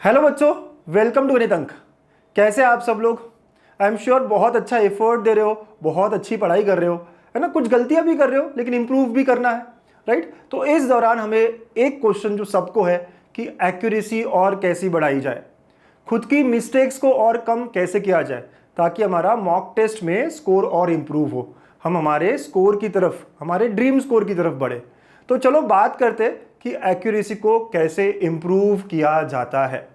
Hello बच्चों, welcome to गणित अंक। कैसे आप सब लोग? आई एम श्योर बहुत अच्छा एफर्ट दे रहे हो, बहुत अच्छी पढ़ाई कर रहे हो, है ना। कुछ गलतियां भी कर रहे हो लेकिन इंप्रूव भी करना है, राइट। तो इस दौरान हमें एक क्वेश्चन जो सबको है कि एक्यूरेसी और कैसी बढ़ाई जाए, खुद की मिस्टेक्स को और कम कैसे किया जाए ताकि हमारा मॉक टेस्ट में स्कोर और इम्प्रूव हो, हम हमारे स्कोर की तरफ, हमारे ड्रीम स्कोर की तरफ बढ़े। तो चलो बात करते कि एक्यूरेसी को कैसे इम्प्रूव किया जाता है।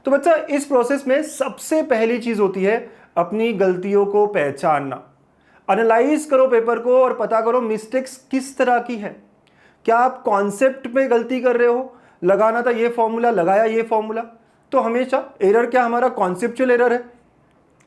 तो बच्चा, इस प्रोसेस में सबसे पहली चीज होती है अपनी गलतियों को पहचानना। एनालाइज करो पेपर को और पता करो मिस्टेक्स किस तरह की है। क्या आप कॉन्सेप्ट में गलती कर रहे हो, लगाना था ये फॉर्मूला, लगाया ये फॉर्मूला, तो हमेशा एरर क्या हमारा कॉन्सेप्चुअल एरर है,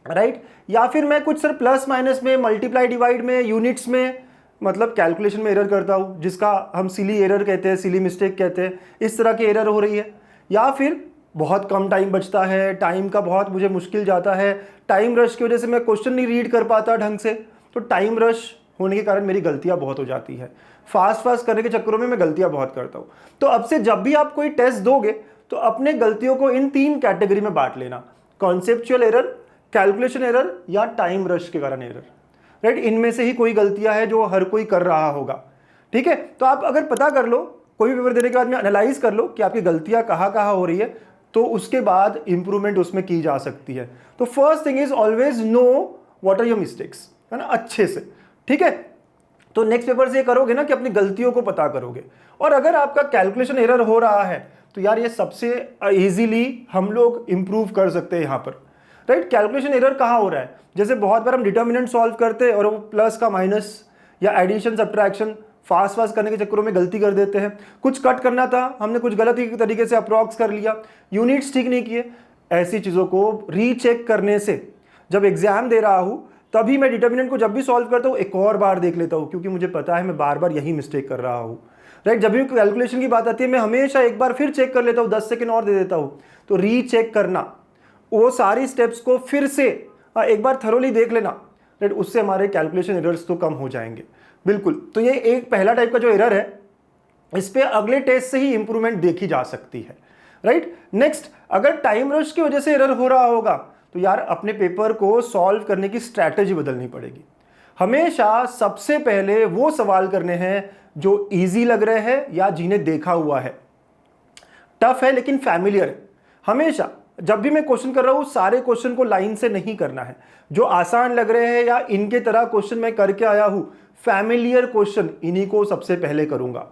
राइट। या फिर मैं कुछ सर प्लस माइनस में, मल्टीप्लाई डिवाइड में, यूनिट्स में, मतलब कैलकुलेशन में एरर करता हूं जिसका हम सिली एरर कहते हैं, सिली मिस्टेक कहते हैं, इस तरह की एरर हो रही है। या फिर बहुत कम टाइम बचता है, टाइम का बहुत मुझे मुश्किल जाता है, टाइम रश की वजह से मैं क्वेश्चन नहीं रीड कर पाता ढंग से, तो टाइम रश होने के कारण मेरी गलतियां बहुत हो जाती है। फास्ट करने के चक्करों में मैं गलतियां बहुत करता हूं। तो अब से जब भी आप कोई टेस्ट दोगे तो अपने गलतियों को इन 3 कैटेगरी में बांट लेना: कॉन्सेप्चुअल एरर, कैलकुलेशन एरर या टाइम रश के कारण एरर, राइट। इनमें से ही कोई गलतियां है जो हर कोई कर रहा होगा, ठीक है। तो आप अगर पता कर लो, कोई भी पेपर देने के बाद में एनालाइज कर लो कि आपकी गलतियां कहाँ कहाँ हो रही है, तो उसके बाद इंप्रूवमेंट उसमें की जा सकती है। तो first thing is always know what are your mistakes, है ना, अच्छे से, ठीक है। तो नेक्स्ट पेपर से ये करोगे ना कि अपनी गलतियों को पता करोगे। और अगर आपका कैलकुलेशन एरर हो रहा है तो यार ये सबसे इजीली हम लोग इंप्रूव कर सकते हैं यहाँ पर, राइट। कैलकुलेशन एरर कहाँ हो रहा है? जैसे बहुत बार हम डिटर्मिनेंट सॉल्व करते हैं और वो प्लस का माइनस या एडिशन सब्ट्रैक्शन फास्ट करने के चक्करों में गलती कर देते हैं। कुछ कट करना था, हमने कुछ गलत तरीके से अप्रॉक्स कर लिया, यूनिट्स ठीक नहीं किए। ऐसी चीज़ों को रीचेक करने से, जब एग्जाम दे रहा हूँ तभी मैं डिटर्मिनेंट को जब भी सॉल्व करता हूँ एक और बार देख लेता हूँ, क्योंकि मुझे पता है मैं बार बार यही मिस्टेक कर रहा हूँ, राइट। जब भी कैलकुलेशन की बात आती है मैं हमेशा एक बार फिर चेक कर लेता हूँ, 10 सेकेंड और दे देता हूँ। तो रीचेक करना, वो सारी स्टेप्स को फिर से एक बार थरोली देख लेना, राइट। उससे हमारे कैलकुलेशन एरर्स तो कम हो जाएंगे, बिल्कुल। तो ये एक पहला टाइप का जो एरर है, इस पे अगले टेस्ट से ही इंप्रूवमेंट देखी जा सकती है, राइट। नेक्स्ट, अगर टाइम रश की वजह से एरर हो रहा होगा तो यार अपने पेपर को सॉल्व करने की स्ट्रैटेजी बदलनी पड़ेगी। हमेशा सबसे पहले वो सवाल करने हैं जो इजी लग रहे हैं या जिन्हें देखा हुआ है, टफ है लेकिन फैमिलियर है। हमेशा जब भी मैं क्वेश्चन कर रहा हूं सारे क्वेश्चन को लाइन से नहीं करना है, जो आसान लग रहे हैं या इनके तरह क्वेश्चन मैं करके आया हूं, फैमिलियर क्वेश्चन, इन्हीं को सबसे पहले करूंगा।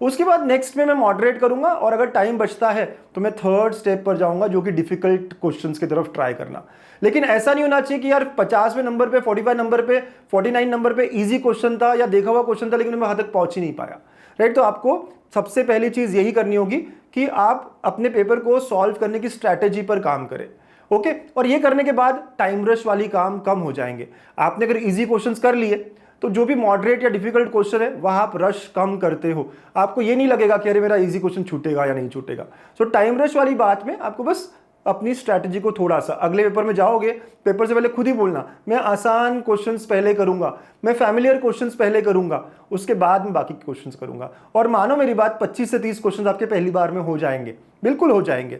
उसके बाद नेक्स्ट में मैं मॉडरेट करूंगा और अगर टाइम बचता है तो मैं थर्ड स्टेप पर जाऊंगा जो कि डिफिकल्ट क्वेश्चंस की तरफ ट्राई करना। लेकिन ऐसा नहीं होना चाहिए कि यार 50वें नंबर पे, 45 नंबर पे, 49 नंबर पे इजी क्वेश्चन था या देखा हुआ क्वेश्चन था लेकिन मैं वहां तक पहुंच ही नहीं पाया, राइट। तो आपको सबसे पहली चीज यही करनी होगी कि आप अपने पेपर को सॉल्व करने की स्ट्रैटेजी पर काम करें, ओके। और ये करने के बाद टाइम रश वाली काम कम हो जाएंगे। आपने अगर इजी क्वेश्चंस कर लिए तो जो भी मॉडरेट या डिफिकल्ट क्वेश्चन है वहां आप रश कम करते हो, आपको ये नहीं लगेगा कि अरे मेरा इजी क्वेश्चन छूटेगा या नहीं छूटेगा। सो टाइम रश वाली बात में आपको बस अपनी स्ट्रैटेजी को थोड़ा सा, अगले पेपर में जाओगे पेपर से पहले खुद ही बोलना मैं आसान क्वेश्चंस पहले करूंगा, मैं फैमिलियर क्वेश्चंस पहले करूंगा, उसके बाद में बाकी क्वेश्चंस करूंगा। और मानो मेरी बात, 25 से 30 क्वेश्चंस आपके पहली बार में हो जाएंगे, बिल्कुल हो जाएंगे।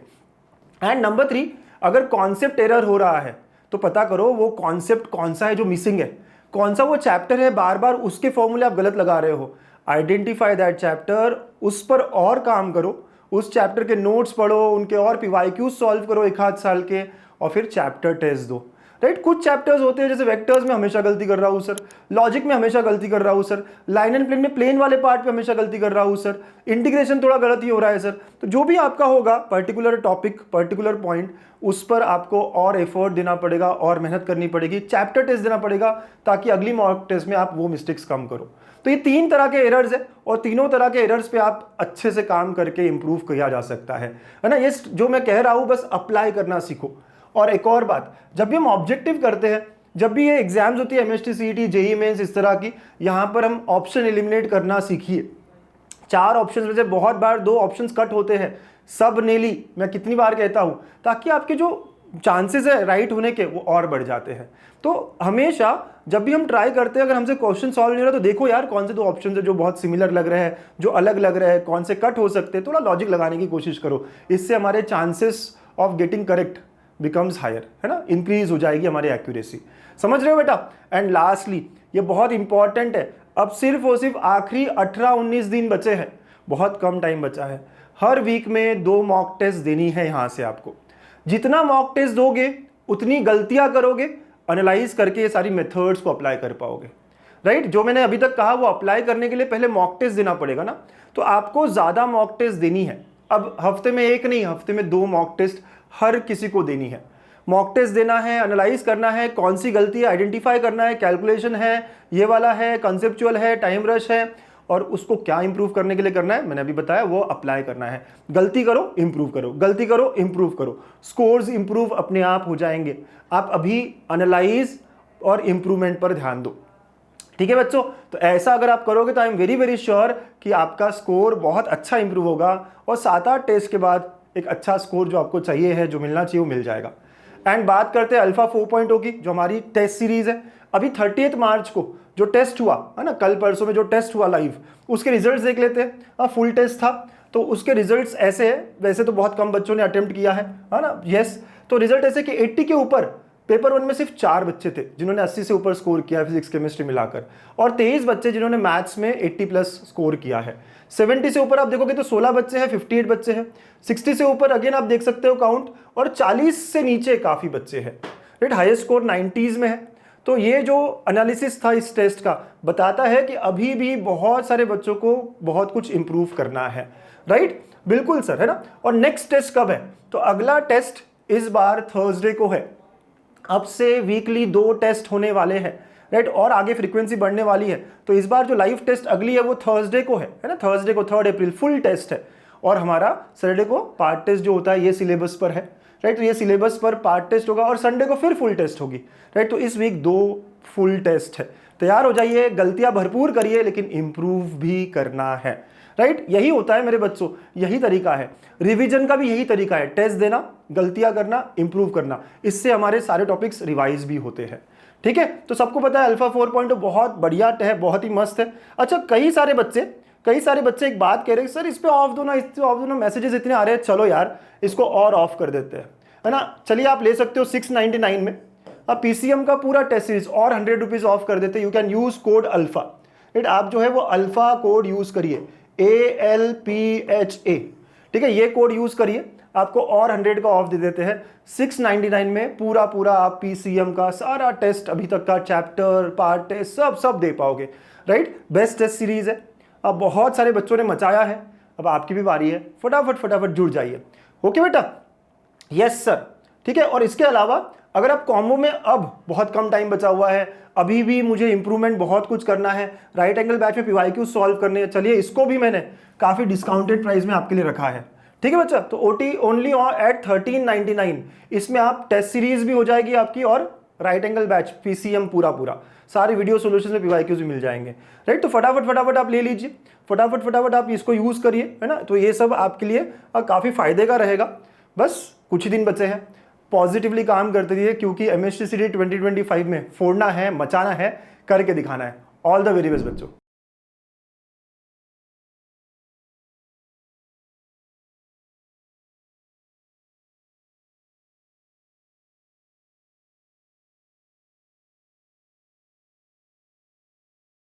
एंड नंबर 3, अगर कॉन्सेप्ट एरर हो रहा है तो पता करो वो कॉन्सेप्ट कौन सा है जो मिसिंग है, कौन सा वो चैप्टर है बार बार उसके फॉर्मूले आप गलत लगा रहे हो। आइडेंटिफाई दैट चैप्टर, उस पर और काम करो, उस चैप्टर के नोट्स पढ़ो, उनके और पीवाईक्यूज सॉल्व करो 1 आध साल के, और फिर चैप्टर टेस्ट दो, राइट। कुछ चैप्टर्स होते हैं जैसे वेक्टर्स में हमेशा गलती कर रहा हूँ सर, लॉजिक में हमेशा गलती कर रहा हूँ सर, लाइन एंड प्लेन में प्लेन वाले पार्ट पे हमेशा गलती कर रहा हूँ सर, इंटीग्रेशन थोड़ा गलत ही हो रहा है सर। तो जो भी आपका होगा पर्टिकुलर टॉपिक, पर्टिकुलर पॉइंट, उस पर आपको और एफर्ट देना पड़ेगा और मेहनत करनी पड़ेगी, चैप्टर टेस्ट देना पड़ेगा ताकि अगली मॉक टेस्ट में आप वो मिस्टेक्स कम करो। तो ये 3 तरह के एरर्स है और तीनों तरह के एरर्स पे आप अच्छे से काम करके इंप्रूव किया जा सकता है ना। ये जो मैं कह रहा हूँ बस अप्लाई करना सीखो। और एक और बात, जब भी हम ऑब्जेक्टिव करते हैं, जब भी ये एग्जाम्स होती है एमएसटी, सीईटी, जेईई मेंस, इस तरह की, यहाँ पर हम ऑप्शन एलिमिनेट करना सीखिए। 4 ऑप्शन में से बहुत बार 2 ऑप्शन कट होते हैं, सब नेली, मैं कितनी बार कहता हूँ, ताकि आपके जो चांसेस है राइट होने के वो और बढ़ जाते हैं। तो हमेशा जब भी हम ट्राई करते हैं, अगर हमसे क्वेश्चन सॉल्व नहीं हो रहा तो देखो यार कौन से 2 ऑप्शन है जो बहुत सिमिलर लग रहे हैं, जो अलग लग रहे हैं, कौन से कट हो सकते हैं, थोड़ा लॉजिक लगाने की कोशिश करो। इससे हमारे chances of getting correct becomes higher, है ना, इंक्रीज हो जाएगी हमारी एक्यूरेसी। समझ रहे हो बेटा? एंड लास्टली ये बहुत इंपॉर्टेंट है, अब सिर्फ और सिर्फ आखिरी 18-19 दिन बचे हैं, बहुत कम टाइम बचा है। हर वीक में 2 मॉक टेस्ट देनी है यहाँ से आपको। जितना मॉक टेस्ट दोगे उतनी गलतियां करोगे, एनालाइज करके ये सारी मेथड्स को अप्लाई कर पाओगे, राइट? जो मैंने अभी तक कहा वो अप्लाई करने के लिए पहले मॉक टेस्ट देना पड़ेगा ना, तो आपको ज़्यादा मॉक टेस्ट देनी है। अब हफ्ते में 1 नहीं, हफ्ते में 2 मॉक टेस्ट हर किसी को देनी है। मॉक टेस्ट देना है, एनालाइज करना है, कौन सी गलती है आइडेंटिफाई करना है, कैलकुलेशन है, ये वाला है, कंसेप्चुअल है, टाइम रश है, और उसको क्या इंप्रूव करने के लिए करना है मैंने अभी बताया, वो अप्लाई करना है। गलती करो इंप्रूव करो, गलती करो इंप्रूव करो, स्कोर्स इंप्रूव अपने आप हो जाएंगे। आप अभी एनालाइज और इंप्रूवमेंट पर ध्यान दो, ठीक है बच्चों? तो ऐसा अगर आप करोगे तो I am very very sure कि आपका स्कोर बहुत अच्छा इंप्रूव होगा और 7-8 टेस्ट के बाद एक अच्छा स्कोर जो आपको चाहिए है, जो मिलना चाहिए, वो मिल जाएगा। एंड बात करते हैं अल्फा 4.0 की, जो हमारी टेस्ट सीरीज है। अभी 30 मार्च को जो टेस्ट हुआ है ना, कल परसों में जो टेस्ट हुआ लाइव, उसके रिजल्ट्स देख लेते हैं। फुल टेस्ट था तो उसके रिजल्ट्स ऐसे है, वैसे तो बहुत कम बच्चों ने अटेम्प्ट किया है ना, यस। तो रिजल्ट ऐसे कि 80 के ऊपर पेपर 1 में सिर्फ 4 बच्चे थे जिन्होंने 80 से ऊपर स्कोर किया फिजिक्स केमिस्ट्री मिलाकर, और 23 बच्चे जिन्होंने मैथ्स में 80 प्लस स्कोर किया है। 70 से ऊपर आप देखोगे तो 16 बच्चे हैं, 58 बच्चे हैं। 60 से ऊपर अगेन आप देख सकते हो काउंट, और 40 से नीचे काफ़ी बच्चे हैं, राइट? हाईएस्ट स्कोर 90s में है। तो ये जो एनालिसिस था इस टेस्ट का बताता है कि अभी भी बहुत सारे बच्चों को बहुत कुछ इंप्रूव करना है, राइट? बिल्कुल सर, है ना? और नेक्स्ट टेस्ट कब है? तो अगला टेस्ट इस बार थर्सडे को है। अब से वीकली 2 टेस्ट होने वाले हैं, राइट? और आगे फ्रीक्वेंसी बढ़ने वाली है। तो इस बार जो लाइव टेस्ट अगली है वो थर्सडे को है ना? थर्सडे को 3 अप्रैल फुल टेस्ट है, और हमारा सैटरडे को पार्ट टेस्ट जो होता है ये सिलेबस पर है, राइट? तो ये सिलेबस पर पार्ट टेस्ट होगा और संडे को फिर फुल टेस्ट होगी, राइट? तो इस वीक 2 फुल टेस्ट है। तैयार हो जाइए, गलतियां भरपूर करिए, लेकिन इंप्रूव भी करना है, राइट? यही होता है मेरे बच्चों, यही तरीका है। रिवीजन का भी यही तरीका है, टेस्ट देना, गलतियां करना, इंप्रूव करना। इससे हमारे सारे टॉपिक्स रिवाइज भी होते हैं, ठीक है? तो सबको पता है अल्फा 4.0 बहुत बढ़िया है, बहुत ही मस्त है। अच्छा, कई सारे बच्चे एक बात कह रहे हैं, सर इस पे ऑफ दो ना, इस पे ऑफ दो ना, मैसेजेस इतने आ रहे हैं, चलो यार इसको और ऑफ कर देते हैं, है ना? चलिए आप ले सकते हो 699 में, अब पीसीएम का पूरा टेस्ट सीरीज और 100 रुपीज ऑफ कर देते हैं। You can use code alpha, right? आप जो है वो अल्फा कोड यूज करिए, ALPHA, ठीक है? ये कोड यूज करिए, आपको और 100 का ऑफ दे देते हैं। 699 में पूरा आप पीसीएम का सारा टेस्ट, अभी तक का चैप्टर, पार्ट टेस्ट सब दे पाओगे, राइट? बेस्ट टेस्ट सीरीज है। अब बहुत सारे बच्चों ने मचाया है, अब आपकी भी बारी है, फटाफट जुड़ जाइए। ओके बेटा? यस सर, ठीक है? और इसके अलावा अगर आप कॉम्बो में, अब बहुत कम टाइम बचा हुआ है, अभी भी मुझे इंप्रूवमेंट बहुत कुछ करना है, राइट एंगल बैच में पीवाईक्यू सॉल्व करने हैं, चलिए इसको भी मैंने काफ़ी डिस्काउंटेड प्राइस में आपके लिए रखा है, ठीक है बच्चा? तो ओटी ओनली एट 1399, इसमें आप टेस्ट सीरीज भी हो जाएगी आपकी, और राइट एंगल बैच पीसीएम पूरा सारे वीडियो सोल्यूशन में पीवाईक्यूज भी मिल जाएंगे, राइट? तो फटाफट आप ले लीजिए, फटाफट आप इसको यूज करिए, है ना? तो ये सब आपके लिए काफ़ी फायदे का रहेगा। बस कुछ ही दिन बचे हैं, पॉजिटिवली काम करते रहिए, क्योंकि MHTCT 2025 में फोड़ना है, मचाना है, करके दिखाना है। ऑल द वेरी बेस्ट बच्चों।